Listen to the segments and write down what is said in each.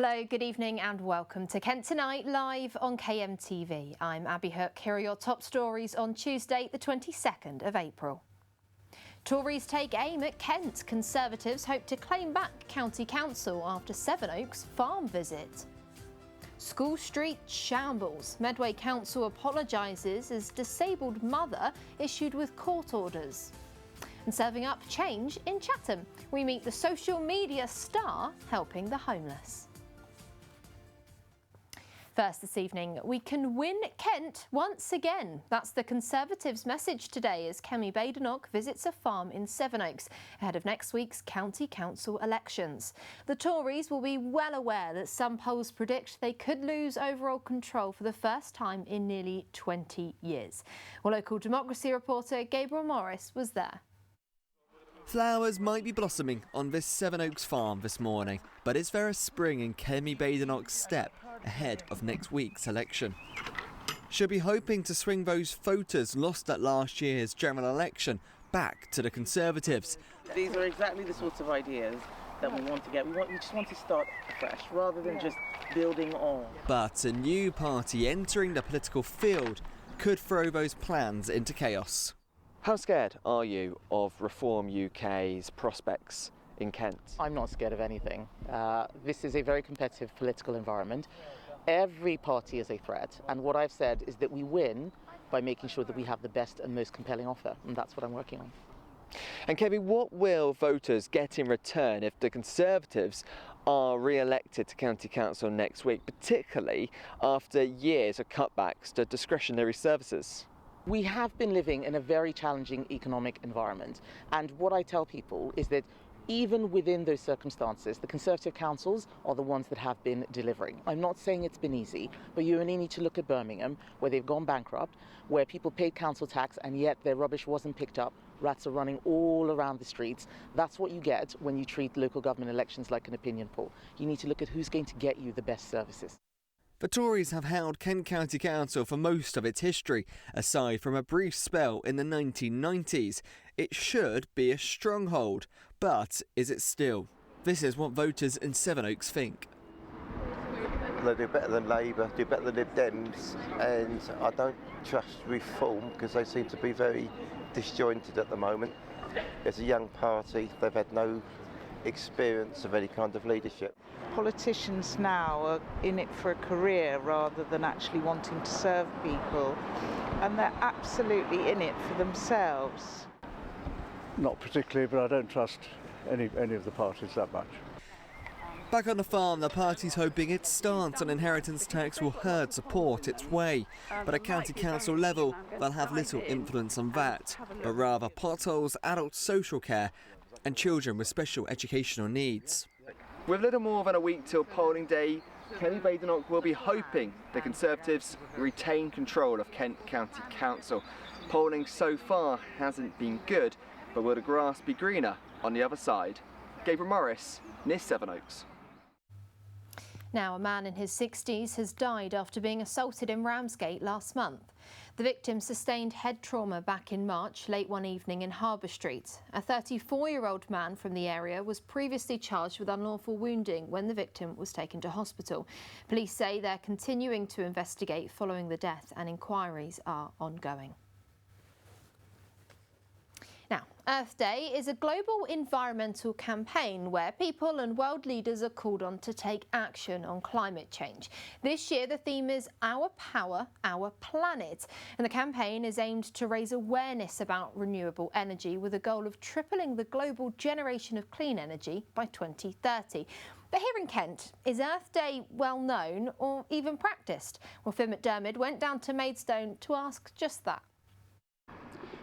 Hello, good evening and welcome to Kent Tonight, live on KMTV. I'm Abby Hook. Here are your top stories on Tuesday, the 22nd of April. Tories take aim at Kent. Conservatives hope to claim back County Council after Sevenoaks farm visit. School Street shambles. Medway Council apologises as disabled mother issued with court orders. And serving up change in Chatham. We meet the social media star helping the homeless. First this evening, we can win Kent once again. That's the Conservatives' message today as Kemi Badenoch visits a farm in Sevenoaks ahead of next week's County Council elections. The Tories will be well aware that some polls predict they could lose overall control for the first time in nearly 20 years. Well, local democracy reporter Gabriel Morris was there. Flowers might be blossoming on this Sevenoaks farm this morning, but is there a spring in Kemi Badenoch's step ahead of next week's election? She'll be hoping to swing those voters lost at last year's general election back to the Conservatives. These are exactly the sorts of ideas that we want to get. We just want to start fresh rather than just building on. But a new party entering the political field could throw those plans into chaos. How scared are you of Reform UK's prospects in Kent? I'm not scared of anything. This is a very competitive political environment. Every party is a threat, and what I've said is that we win by making sure that we have the best and most compelling offer, and that's what I'm working on. And Kevin, what will voters get in return if the Conservatives are re-elected to County Council next week, particularly after years of cutbacks to discretionary services? We have been living in a very challenging economic environment, and what I tell people is that even within those circumstances, the Conservative councils are the ones that have been delivering. I'm not saying it's been easy, but you only need to look at Birmingham, where they've gone bankrupt, where people paid council tax and yet their rubbish wasn't picked up. Rats are running all around the streets. That's what you get when you treat local government elections like an opinion poll. You need to look at who's going to get you the best services. The Tories have held Kent County Council for most of its history, aside from a brief spell in the 1990s. It should be a stronghold, but is it still? This is what voters in Sevenoaks think. They do better than Labour, do better than Lib Dems, and I don't trust Reform because they seem to be very disjointed at the moment. It's a young party, they've had no experience of any kind of leadership. Politicians now are in it for a career rather than actually wanting to serve people, and they're absolutely in it for themselves. Not particularly, but I don't trust any of the parties that much. Back on the farm, the party's hoping its stance on inheritance tax will herd support its way. But at county council level, they'll have little influence on that, but rather potholes, adult social care and children with special educational needs. With little more than a week till polling day, Kemi Badenoch will be hoping the Conservatives retain control of Kent County Council. Polling so far hasn't been good, but will the grass be greener on the other side? Gabriel Morris, near Sevenoaks. Now, a man in his 60s has died after being assaulted in Ramsgate last month. The victim sustained head trauma back in March, late one evening in Harbour Street. A 34-year-old man from the area was previously charged with unlawful wounding when the victim was taken to hospital. Police say they're continuing to investigate following the death and inquiries are ongoing. Now, Earth Day is a global environmental campaign where people and world leaders are called on to take action on climate change. This year, the theme is Our Power, Our Planet, and the campaign is aimed to raise awareness about renewable energy with a goal of tripling the global generation of clean energy by 2030. But here in Kent, is Earth Day well known or even practiced? Well, Phil McDermott went down to Maidstone to ask just that.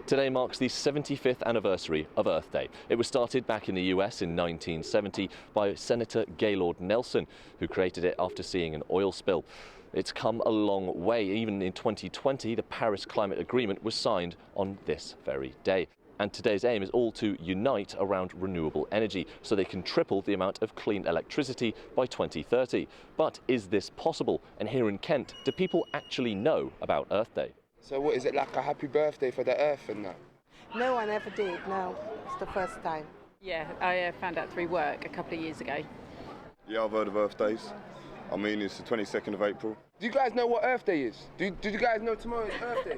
Today marks the 75th anniversary of Earth Day. It was started back in the US in 1970 by Senator Gaylord Nelson, who created it after seeing an oil spill. It's come a long way. Even in 2020, the Paris Climate Agreement was signed on this very day. And today's aim is all to unite around renewable energy so they can triple the amount of clean electricity by 2030. But is this possible? And here in Kent, do people actually know about Earth Day? So what, is it like a happy birthday for the earth and that? No, I never did, no. It's the first time. Yeah, I found out through work a couple of years ago. Yeah, I've heard of Earth Days. I mean, it's the 22nd of April. Do you guys know what Earth Day is? Do you guys know tomorrow is Earth Day?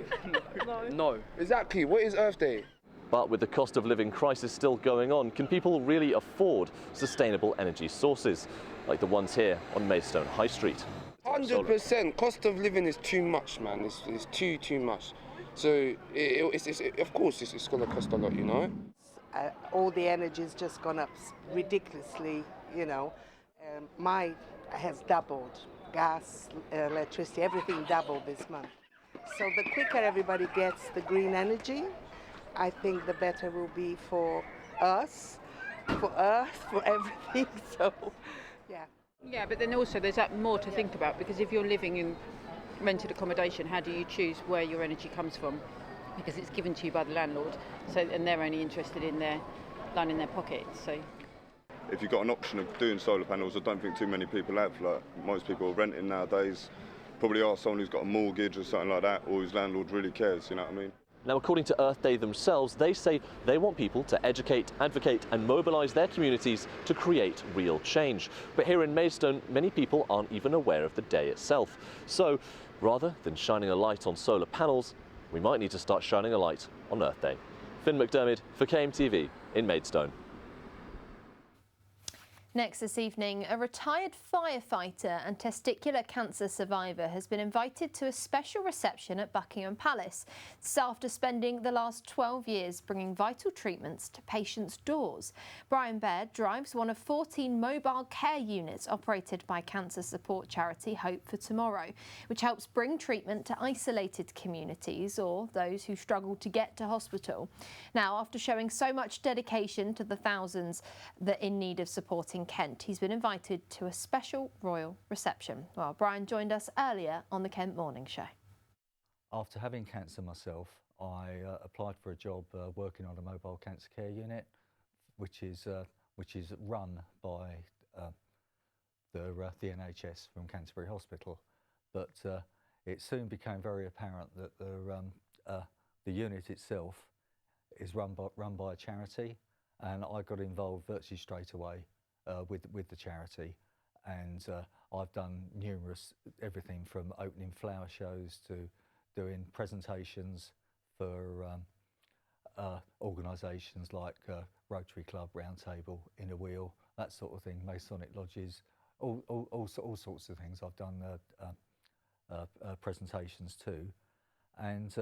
No. Exactly, what is Earth Day? But with the cost of living crisis still going on, can people really afford sustainable energy sources, like the ones here on Maidstone High Street? 100%. Cost of living is too much, man. It's too much. So, of course, it's going to cost a lot, you know? All the energy's just gone up ridiculously, you know. Mine has doubled. Gas, electricity, everything doubled this month. So the quicker everybody gets the green energy, I think the better will be for us, for Earth, for everything. So, yeah. Yeah, but then also there's that more to think about, because if you're living in rented accommodation, how do you choose where your energy comes from? Because it's given to you by the landlord, so and they're only interested in their lining their pockets. So, If you've got an option of doing solar panels, I don't think too many people have. Like, most people are renting nowadays. Probably are someone who's got a mortgage or something like that, or whose landlord really cares, you know what I mean? Now, according to Earth Day themselves, they say they want people to educate, advocate and mobilise their communities to create real change. But here in Maidstone, many people aren't even aware of the day itself. So, rather than shining a light on solar panels, we might need to start shining a light on Earth Day. Finn McDermott for KMTV in Maidstone. Next this evening, a retired firefighter and testicular cancer survivor has been invited to a special reception at Buckingham Palace. It's after spending the last 12 years bringing vital treatments to patients' doors. Brian Baird drives one of 14 mobile care units operated by cancer support charity Hope for Tomorrow, which helps bring treatment to isolated communities or those who struggle to get to hospital. Now, after showing so much dedication to the thousands that are in need of support in Kent, he's been invited to a special royal reception. Well, Brian joined us earlier on the Kent Morning Show. After having cancer myself, I applied for a job working on a mobile cancer care unit, which is run by the NHS from Canterbury Hospital. But it soon became very apparent that the unit itself is run by a charity, and I got involved virtually straight away with the charity, and I've done everything from opening flower shows to doing presentations for organisations like Rotary Club, Roundtable, Inner Wheel, that sort of thing, Masonic lodges, all sorts of things. I've done presentations too, and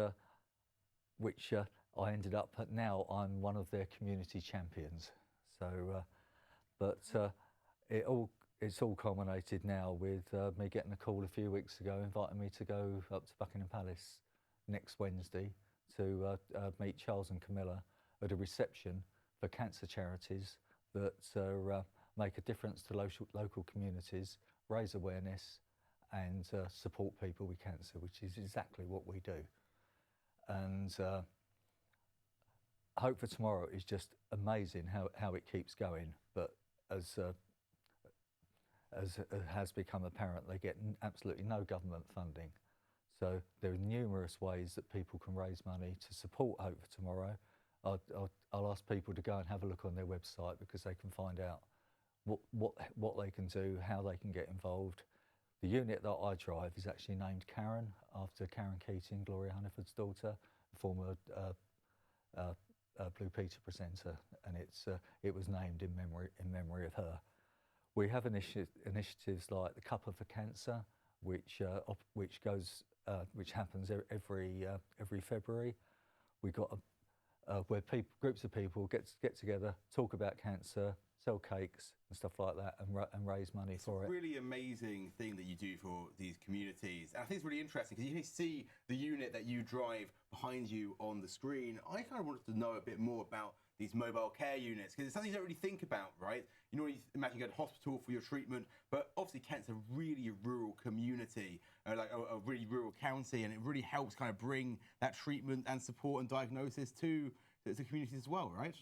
which I ended up now I'm one of their community champions. So. But it's all culminated now with me getting a call a few weeks ago inviting me to go up to Buckingham Palace next Wednesday to meet Charles and Camilla at a reception for cancer charities that make a difference to local communities, raise awareness and support people with cancer, which is exactly what we do. And Hope for Tomorrow is just amazing how it keeps going, but as has become apparent, they get absolutely no government funding. So there are numerous ways that people can raise money to support Hope for Tomorrow. I'll ask people to go and have a look on their website, because they can find out what they can do, how they can get involved. The unit that I drive is actually named Karen, after Karen Keating, Gloria Hunniford's daughter, former Blue Peter presenter, and it was named in memory of her. We have initiatives like the Cuppa for Cancer, which happens every February. We got where groups of people get together, talk about cancer, sell cakes and stuff like that, and raise money for it. It's a really amazing thing that you do for these communities. And I think it's really interesting because you can see the unit that you drive behind you on the screen. I kind of wanted to know a bit more about these mobile care units, because it's something you don't really think about, right? You know, you imagine you go to hospital for your treatment, but obviously Kent's a really rural community, like a really rural county, and it really helps kind of bring that treatment and support and diagnosis to the communities as well, right?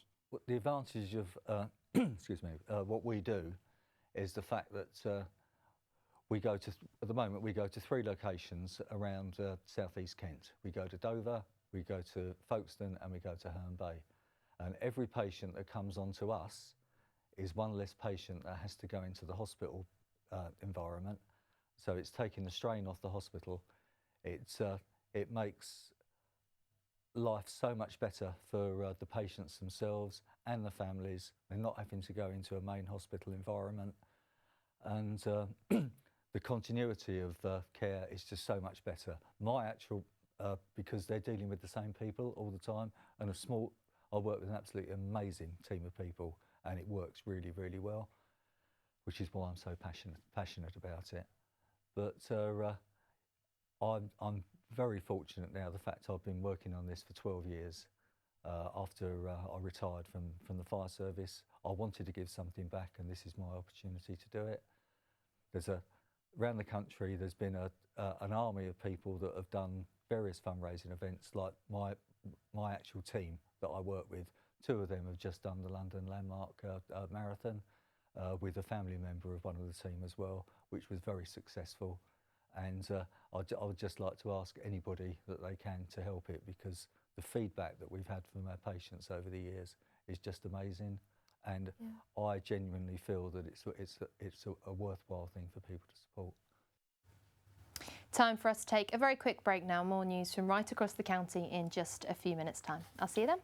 The advantage of excuse me, what we do is the fact that at the moment we go to 3 locations around southeast Kent. We go to Dover, we go to Folkestone, and we go to Herne Bay. And every patient that comes on to us is one less patient that has to go into the hospital environment. So it's taking the strain off the hospital. It makes life so much better for the patients themselves and the families. They're not having to go into a main hospital environment, and the continuity of care is just so much better. My actual, because they're dealing with the same people all the time, and I work with an absolutely amazing team of people, and it works really, really well, which is why I'm so passionate about it. But I'm very fortunate now, the fact I've been working on this for 12 years. After I retired from the fire service, I wanted to give something back, and this is my opportunity to do it. Around the country, there's been an army of people that have done various fundraising events, like my actual team that I work with. 2 of them have just done the London Landmark Marathon with a family member of one of the team as well, which was very successful. And I would just like to ask anybody that they can to help it, because the feedback that we've had from our patients over the years is just amazing. And I genuinely feel that it's a worthwhile thing for people to support. Time for us to take a very quick break now. More news from right across the county in just a few minutes' time. I'll see you then.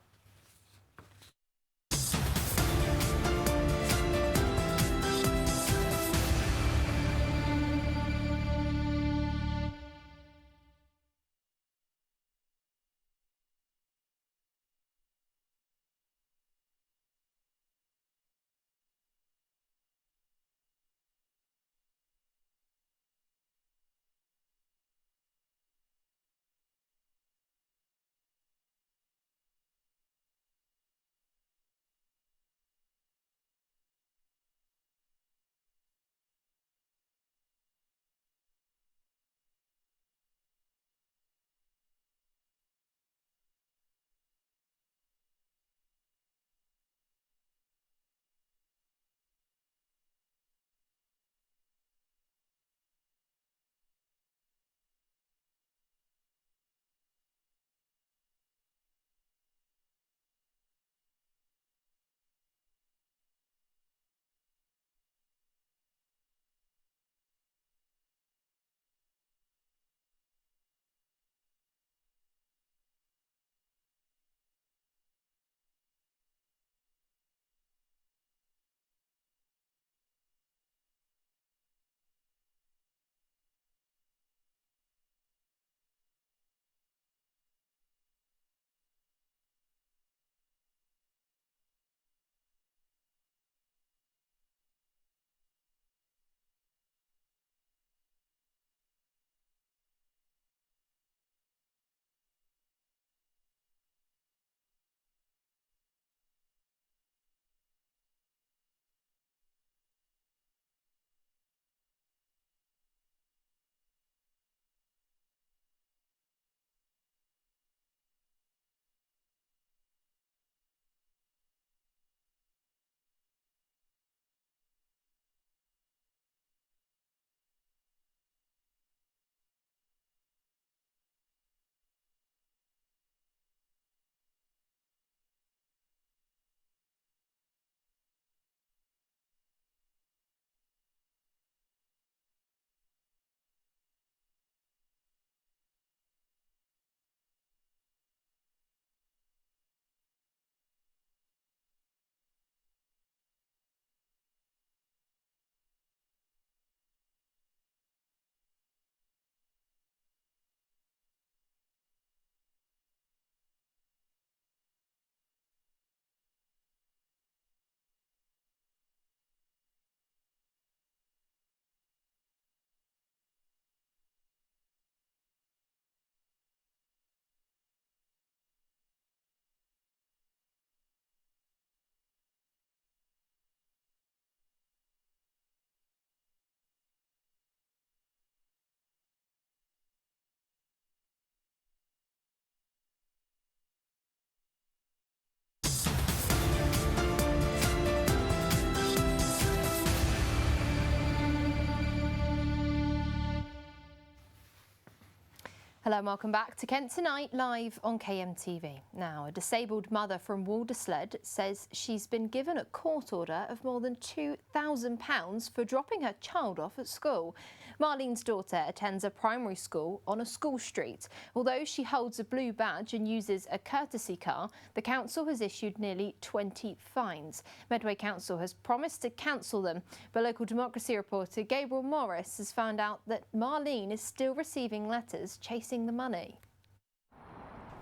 Hello and welcome back to Kent Tonight, live on KMTV. Now, a disabled mother from Waldersled says she's been given a court order of more than £2,000 for dropping her child off at school. Marlene's daughter attends a primary school on a school street. Although she holds a blue badge and uses a courtesy car, the council has issued nearly 20 fines. Medway Council has promised to cancel them, but local Democracy reporter Gabriel Morris has found out that Marlene is still receiving letters chasing the money.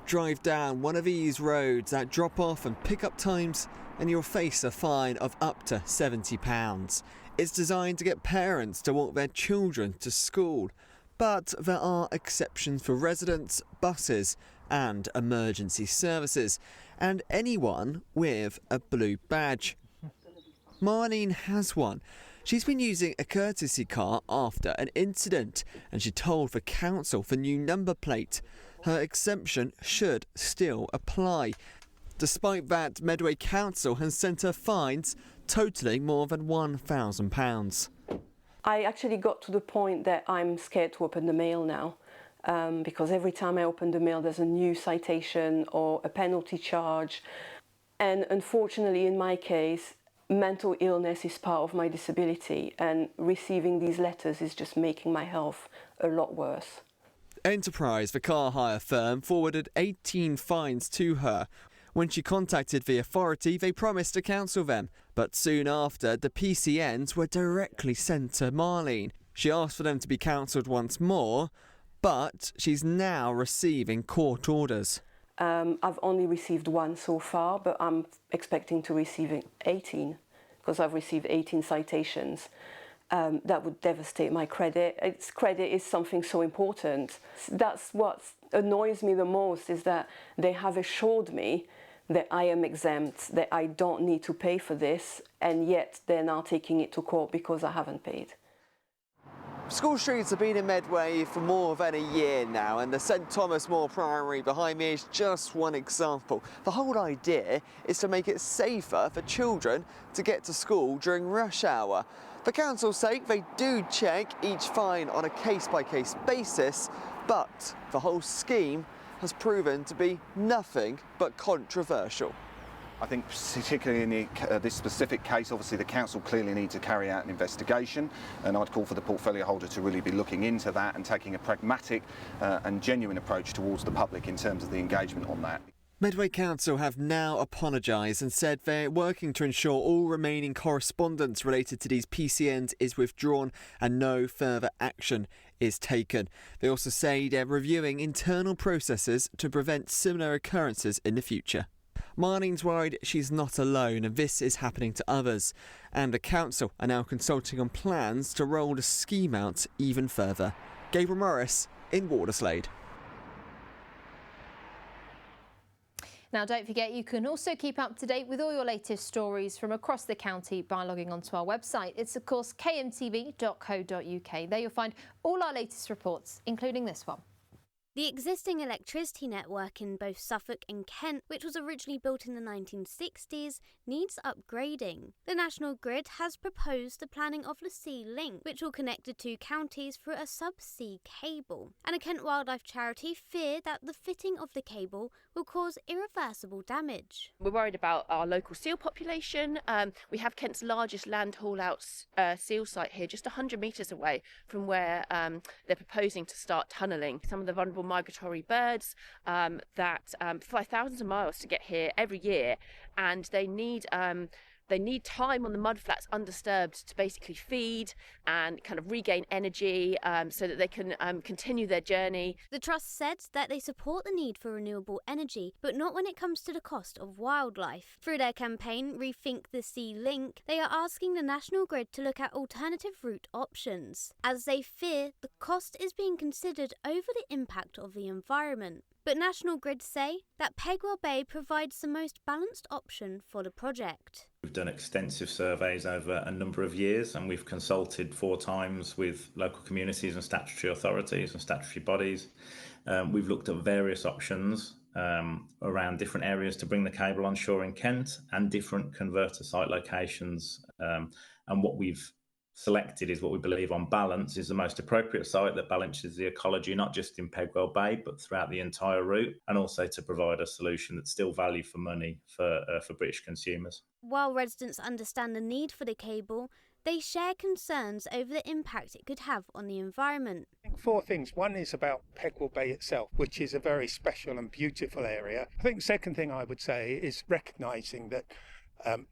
Drive down one of these roads at drop-off and pick-up times and you'll face a fine of up to £70. It's designed to get parents to walk their children to school. But there are exceptions for residents, buses and emergency services, and anyone with a blue badge. Marlene has one. She's been using a courtesy car after an incident, and she told the council the new number plate. Her exemption should still apply. Despite that, Medway Council has sent her fines totalling more than £1,000. I actually got to the point that I'm scared to open the mail now, because every time I open the mail there's a new citation or a penalty charge. And unfortunately, in my case, mental illness is part of my disability, and receiving these letters is just making my health a lot worse. Enterprise, the car hire firm, forwarded 18 fines to her. When she contacted the authority, they promised to cancel them, but soon after, the PCNs were directly sent to Marlene. She asked for them to be cancelled once more, but she's now receiving court orders. I've only received one so far, but I'm expecting to receive 18, because I've received 18 citations. That would devastate my credit. Credit is something so important. That's what annoys me the most, is that they have assured me that I am exempt, that I don't need to pay for this, and yet they're now taking it to court because I haven't paid. School streets have been in Medway for more than a year now, and the St Thomas More Primary behind me is just one example. The whole idea is to make it safer for children to get to school during rush hour. For council's sake, they do check each fine on a case-by-case basis, but the whole scheme has proven to be nothing but controversial. I think particularly in this specific case, obviously the council clearly need to carry out an investigation, and I'd call for the portfolio holder to really be looking into that and taking a pragmatic and genuine approach towards the public in terms of the engagement on that. Medway Council have now apologised and said they're working to ensure all remaining correspondence related to these PCNs is withdrawn and no further action is taken. They also say they're reviewing internal processes to prevent similar occurrences in the future. Marlene's worried she's not alone, and this is happening to others. And the council are now consulting on plans to roll the scheme out even further. Gabriel Morris in Walderslade. Now, don't forget, you can also keep up to date with all your latest stories from across the county by logging onto our website. It's, of course, kmtv.co.uk. There you'll find all our latest reports, including this one. The existing electricity network in both Suffolk and Kent, which was originally built in the 1960s, needs upgrading. The National Grid has proposed the planning of the Sea Link, which will connect the two counties through a sub-sea cable. And a Kent Wildlife charity fear that the fitting of the cable will cause irreversible damage. We're worried about our local seal population. We have Kent's largest land haul-out seal site here, just 100 metres away from where they're proposing to start tunnelling. Some of the vulnerable migratory birds that fly thousands of miles to get here every year, and they need time on the mudflats undisturbed to basically feed and kind of regain energy so that they can continue their journey. The Trust said that they support the need for renewable energy, but not when it comes to the cost of wildlife. Through their campaign, Rethink the Sea Link, they are asking the National Grid to look at alternative route options, as they fear the cost is being considered over the impact of the environment. But National Grid say that Pegwell Bay provides the most balanced option for the project. We've done extensive surveys over a number of years, and we've consulted 4 times with local communities and statutory authorities and statutory bodies. We've looked at various options around different areas to bring the cable onshore in Kent and different converter site locations. And what we've selected is what we believe on balance is the most appropriate site that balances the ecology, not just in Pegwell Bay, but throughout the entire route, and also to provide a solution that's still value for money for British consumers. While residents understand the need for the cable, they share concerns over the impact it could have on the environment. Four things. One is about Pegwell Bay itself, which is a very special and beautiful area. I think the second thing I would say is recognising that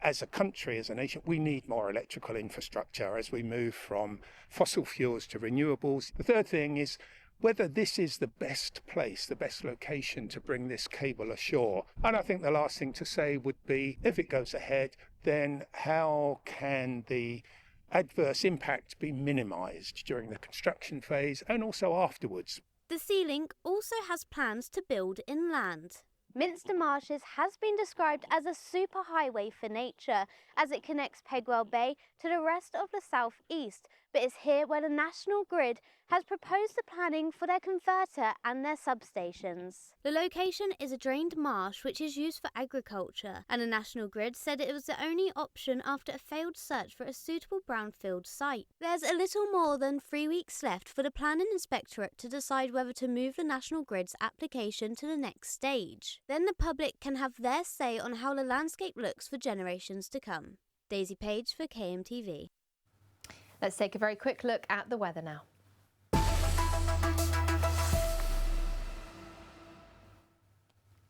as a country, as a nation, we need more electrical infrastructure as we move from fossil fuels to renewables. The third thing is whether this is the best place, the best location to bring this cable ashore. And I think the last thing to say would be, if it goes ahead, then how can the adverse impact be minimised during the construction phase and also afterwards? The Sea Link also has plans to build inland. Minster Marshes has been described as a superhighway for nature, as it connects Pegwell Bay to the rest of the southeast, but it's here where the National Grid has proposed the planning for their converter and their substations. The location is a drained marsh which is used for agriculture, and the National Grid said it was the only option after a failed search for a suitable brownfield site. There's a little more than 3 weeks left for the Planning Inspectorate to decide whether to move the National Grid's application to the next stage. Then the public can have their say on how the landscape looks for generations to come. Daisy Page for KMTV. Let's take a very quick look at the weather now.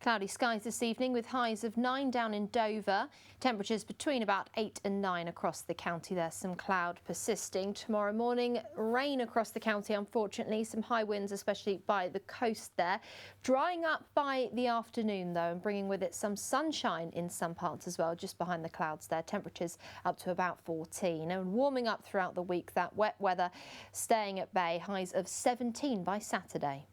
Cloudy skies this evening with highs of 9 down in Dover. Temperatures between about 8 and 9 across the county. There's some cloud persisting. Tomorrow morning, rain across the county, unfortunately. Some high winds, especially by the coast there. Drying up by the afternoon, though, and bringing with it some sunshine in some parts as well, just behind the clouds there. Temperatures up to about 14. And warming up throughout the week, that wet weather staying at bay. Highs of 17 by Saturday.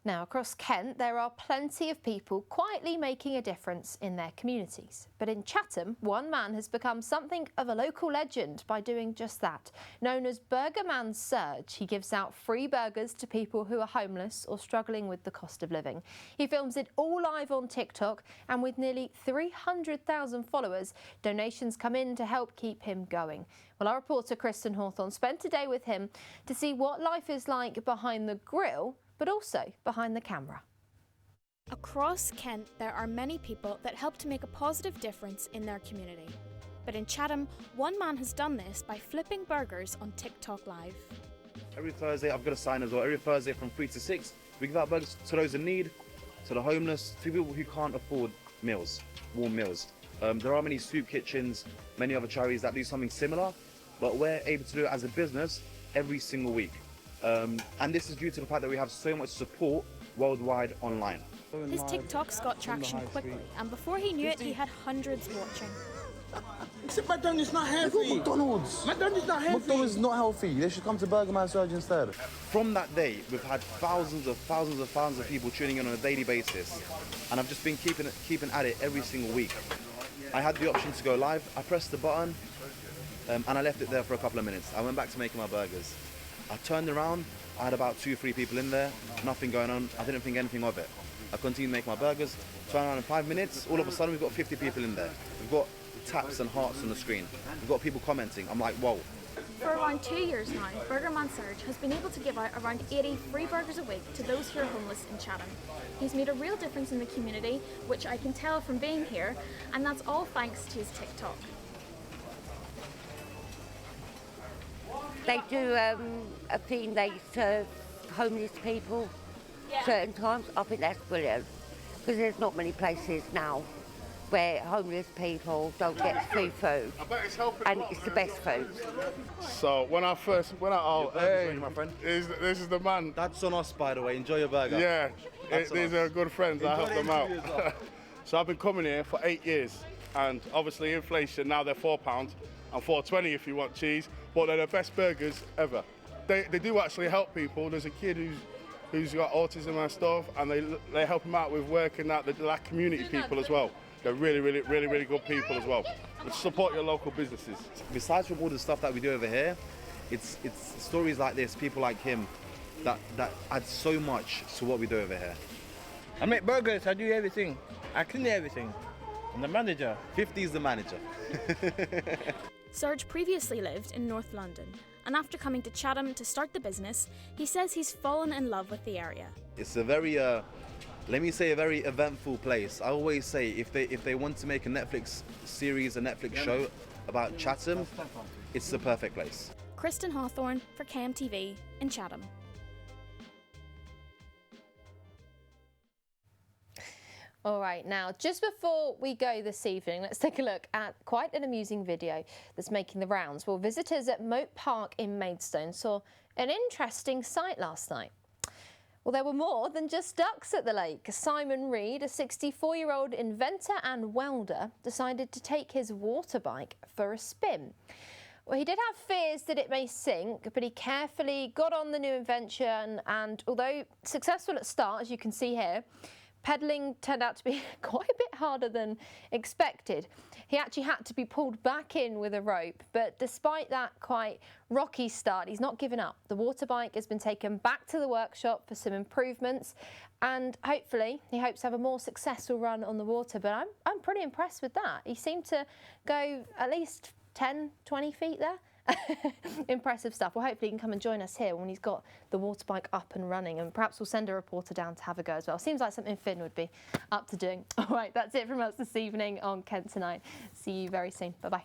Now, across Kent, there are plenty of people quietly making a difference in their communities. But in Chatham, one man has become something of a local legend by doing just that. Known as Burger Man Surge, he gives out free burgers to people who are homeless or struggling with the cost of living. He films it all live on TikTok, and with nearly 300,000 followers, donations come in to help keep him going. Well, our reporter Kristen Hawthorne spent a day with him to see what life is like behind the grill, but also behind the camera. Across Kent, there are many people that help to make a positive difference in their community. But in Chatham, one man has done this by flipping burgers on TikTok Live. Every Thursday, I've got a sign as well. Every Thursday from 3 to 6, we give out burgers to those in need, to the homeless, to people who can't afford meals, warm meals. There are many soup kitchens, many other charities that do something similar, but we're able to do it as a business every single week. And this is due to the fact that we have so much support worldwide online. His TikToks got traction quickly, and before he knew it, he had hundreds watching. Except McDonald's not healthy. McDonald's is not healthy. McDonald's is not healthy. They should come to Burger Man Surge instead. From that day, we've had thousands of people tuning in on a daily basis, and I've just been keeping at it every single week. I had the option to go live. I pressed the button, and I left it there for a couple of minutes. I went back to making my burgers. I turned around, I had about 2-3 people in there, nothing going on, I didn't think anything of it. I continued to make my burgers, turn around in 5 minutes, all of a sudden we've got 50 people in there. We've got taps and hearts on the screen. We've got people commenting, I'm like, whoa. For around 2 years now, Burger Man Surge has been able to give out around 80 free burgers a week to those who are homeless in Chatham. He's made a real difference in the community, which I can tell from being here, and that's all thanks to his TikTok. They do a thing, they serve homeless people certain times. I think that's brilliant, because there's not many places now where homeless people don't get free food, and it's the best food. So when I first went out, hey, my friend, this is the man. That's on us, by the way. Enjoy your burger. Yeah, these are good friends. I help them out. So I've been coming here for 8 years, and obviously inflation, now they're £4 and $4.20 if you want cheese, but they're the best burgers ever. They do actually help people. There's a kid who's got autism and stuff, and they help him out with working out the black community people as well. They're really good people as well. But support your local businesses. Besides from all the stuff that we do over here, it's stories like this, people like him, that adds so much to what we do over here. I make burgers, I do everything. I clean everything. I'm the manager. 50 is the manager. Serge previously lived in North London, and after coming to Chatham to start the business, he says he's fallen in love with the area. It's a very, let me say, a very eventful place. I always say if they want to make a Netflix series, a Netflix show about Chatham, it's the perfect place. Kristen Hawthorne for KMTV in Chatham. All right, now, just before we go this evening, let's take a look at quite an amusing video that's making the rounds. Well, visitors at Moat Park in Maidstone saw an interesting sight last night. Well, there were more than just ducks at the lake. Simon Reed, a 64-year-old inventor and welder, decided to take his water bike for a spin. Well, he did have fears that it may sink, but he carefully got on the new invention, and although successful at start, as you can see here, pedalling turned out to be quite a bit harder than expected. He actually had to be pulled back in with a rope, but despite that quite rocky start, he's not given up. The water bike has been taken back to the workshop for some improvements, and hopefully he hopes to have a more successful run on the water, but I'm pretty impressed with that. He seemed to go at least 10, 20 feet there. Impressive stuff. Well, hopefully he can come and join us here when he's got the water bike up and running, and perhaps we'll send a reporter down to have a go as well. Seems like something Finn would be up to doing. All right, that's it from us this evening on Kent Tonight. See you very soon. Bye-bye.